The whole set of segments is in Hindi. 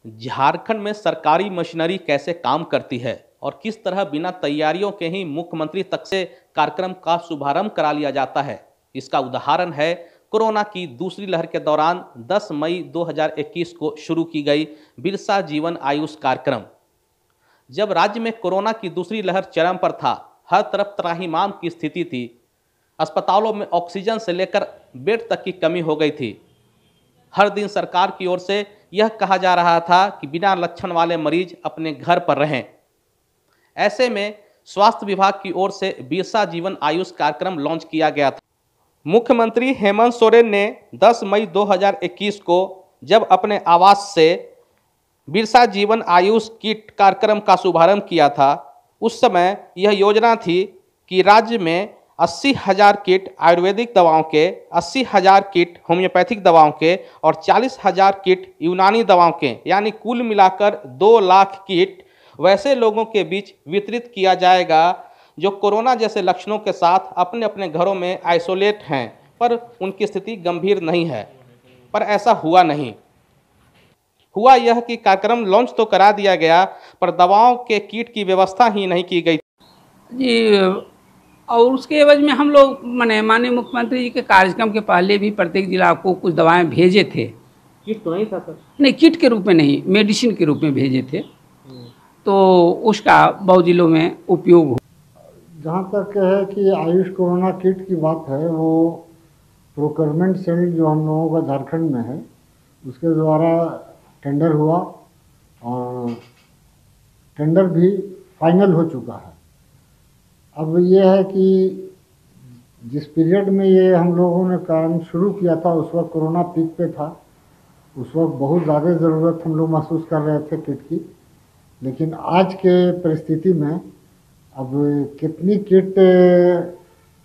झारखंड में सरकारी मशीनरी कैसे काम करती है और किस तरह बिना तैयारियों के ही मुख्यमंत्री तक से कार्यक्रम का शुभारंभ करा लिया जाता है, इसका उदाहरण है कोरोना की दूसरी लहर के दौरान 10 मई 2021 को शुरू की गई बिरसा जीवन आयुष कार्यक्रम। जब राज्य में कोरोना की दूसरी लहर चरम पर था, हर तरफ त्राहिमाम की स्थिति थी। अस्पतालों में ऑक्सीजन से लेकर बेड तक की कमी हो गई थी। हर दिन सरकार की ओर से यह कहा जा रहा था कि बिना लक्षण वाले मरीज अपने घर पर रहें। ऐसे में स्वास्थ्य विभाग की ओर से बिरसा जीवन आयुष कार्यक्रम लॉन्च किया गया था। मुख्यमंत्री हेमंत सोरेन ने 10 मई 2021 को जब अपने आवास से बिरसा जीवन आयुष किट कार्यक्रम का शुभारंभ किया था, उस समय यह योजना थी कि राज्य में 80,000 किट आयुर्वेदिक दवाओं के, 80,000 किट होम्योपैथिक दवाओं के और 40,000 किट यूनानी दवाओं के, यानी कुल मिलाकर 2 लाख किट वैसे लोगों के बीच वितरित किया जाएगा जो कोरोना जैसे लक्षणों के साथ अपने अपने घरों में आइसोलेट हैं, पर उनकी स्थिति गंभीर नहीं है। पर ऐसा हुआ नहीं। हुआ यह कि कार्यक्रम लॉन्च तो करा दिया गया, पर दवाओं के किट की व्यवस्था ही नहीं की गई जी। और उसके एवज में हम लोग माननीय मुख्यमंत्री जी के कार्यक्रम के पहले भी प्रत्येक जिला को कुछ दवाएं भेजे थे। किट तो नहीं था सर? नहीं, किट के रूप में नहीं, मेडिसिन के रूप में भेजे थे, तो उसका बहुत जिलों में उपयोग हो। जहाँ तक है कि आयुष कोरोना किट की बात है, वो प्रोक्योरमेंट सेल जो हम लोगों का झारखंड में है, उसके द्वारा टेंडर हुआ और टेंडर भी फाइनल हो चुका है। अब ये है कि जिस पीरियड में ये हम लोगों ने काम शुरू किया था, उस वक्त कोरोना पीक पे था। उस वक्त बहुत ज़्यादा ज़रूरत हम लोग महसूस कर रहे थे किट की, लेकिन आज के परिस्थिति में अब कितनी किट,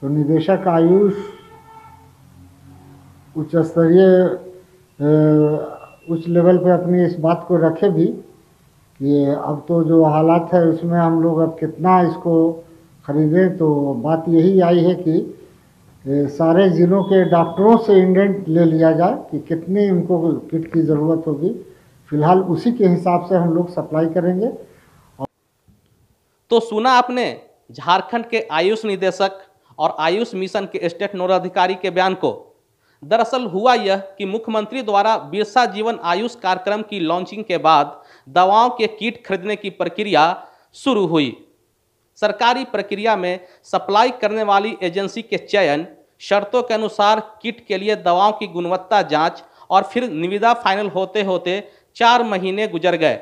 तो निदेशक आयुष उच्च स्तरीय उच्च लेवल पे अपनी इस बात को रखे भी कि अब तो जो हालात है उसमें हम लोग अब कितना इसको खरीदें। तो बात यही आई है कि सारे ज़िलों के डॉक्टरों से इंडेंट ले लिया जाए कि कितनी उनको किट की ज़रूरत होगी। फिलहाल उसी के हिसाब से हम लोग सप्लाई करेंगे। तो सुना आपने झारखंड के आयुष निदेशक और आयुष मिशन के स्टेट नोडल अधिकारी के बयान को। दरअसल हुआ यह कि मुख्यमंत्री द्वारा बिरसा जीवन आयुष कार्यक्रम की लॉन्चिंग के बाद दवाओं के किट खरीदने की प्रक्रिया शुरू हुई। सरकारी प्रक्रिया में सप्लाई करने वाली एजेंसी के चयन, शर्तों के अनुसार किट के लिए दवाओं की गुणवत्ता जांच और फिर निविदा फाइनल होते होते 4 महीने गुजर गए।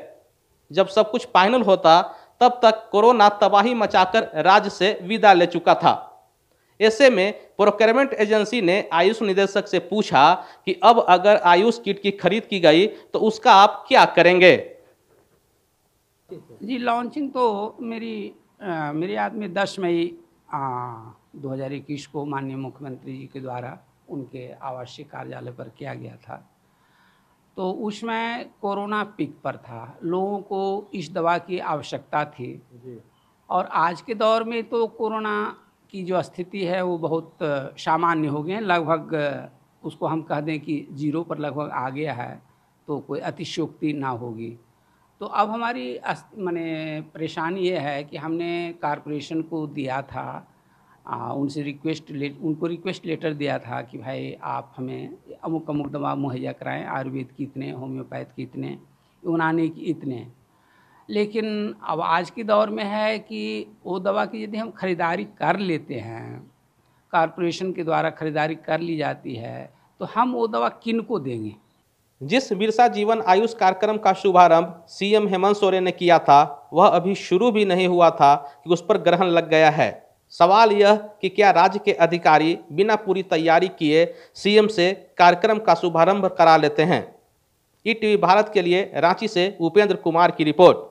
जब सब कुछ फाइनल होता तब तक कोरोना तबाही मचाकर राज्य से विदा ले चुका था। ऐसे में प्रोक्योरमेंट एजेंसी ने आयुष निदेशक से पूछा कि अब अगर आयुष किट की खरीद की गई तो उसका आप क्या करेंगे? जी, लॉन्चिंग तो मेरी याद में 10 मई 2021 को माननीय मुख्यमंत्री जी के द्वारा उनके आवासीय कार्यालय पर किया गया था। तो उसमें कोरोना पीक पर था, लोगों को इस दवा की आवश्यकता थी जी। और आज के दौर में तो कोरोना की जो स्थिति है वो बहुत सामान्य हो गए हैं, लगभग उसको हम कह दें कि 0 पर लगभग आ गया है, तो कोई अतिशयोक्ति ना होगी। तो अब हमारी परेशानी ये है कि हमने कॉरपोरेशन को दिया था, उनसे उनको रिक्वेस्ट लेटर दिया था कि भाई आप हमें अमुक अमुक दवा मुहैया कराएं, आयुर्वेद की इतने, होम्योपैथ की इतने, यूनानी की इतने। लेकिन अब आज के दौर में है कि वो दवा की यदि हम खरीदारी कर लेते हैं, कॉरपोरेशन के द्वारा खरीदारी कर ली जाती है, तो हम वो दवा किन को देंगे? जिस बिरसा जीवन आयुष कार्यक्रम का शुभारंभ सीएम हेमंत सोरेन ने किया था, वह अभी शुरू भी नहीं हुआ था कि उस पर ग्रहण लग गया है। सवाल यह कि क्या राज्य के अधिकारी बिना पूरी तैयारी किए सीएम से कार्यक्रम का शुभारंभ करा लेते हैं? ईटीवी भारत के लिए रांची से उपेंद्र कुमार की रिपोर्ट।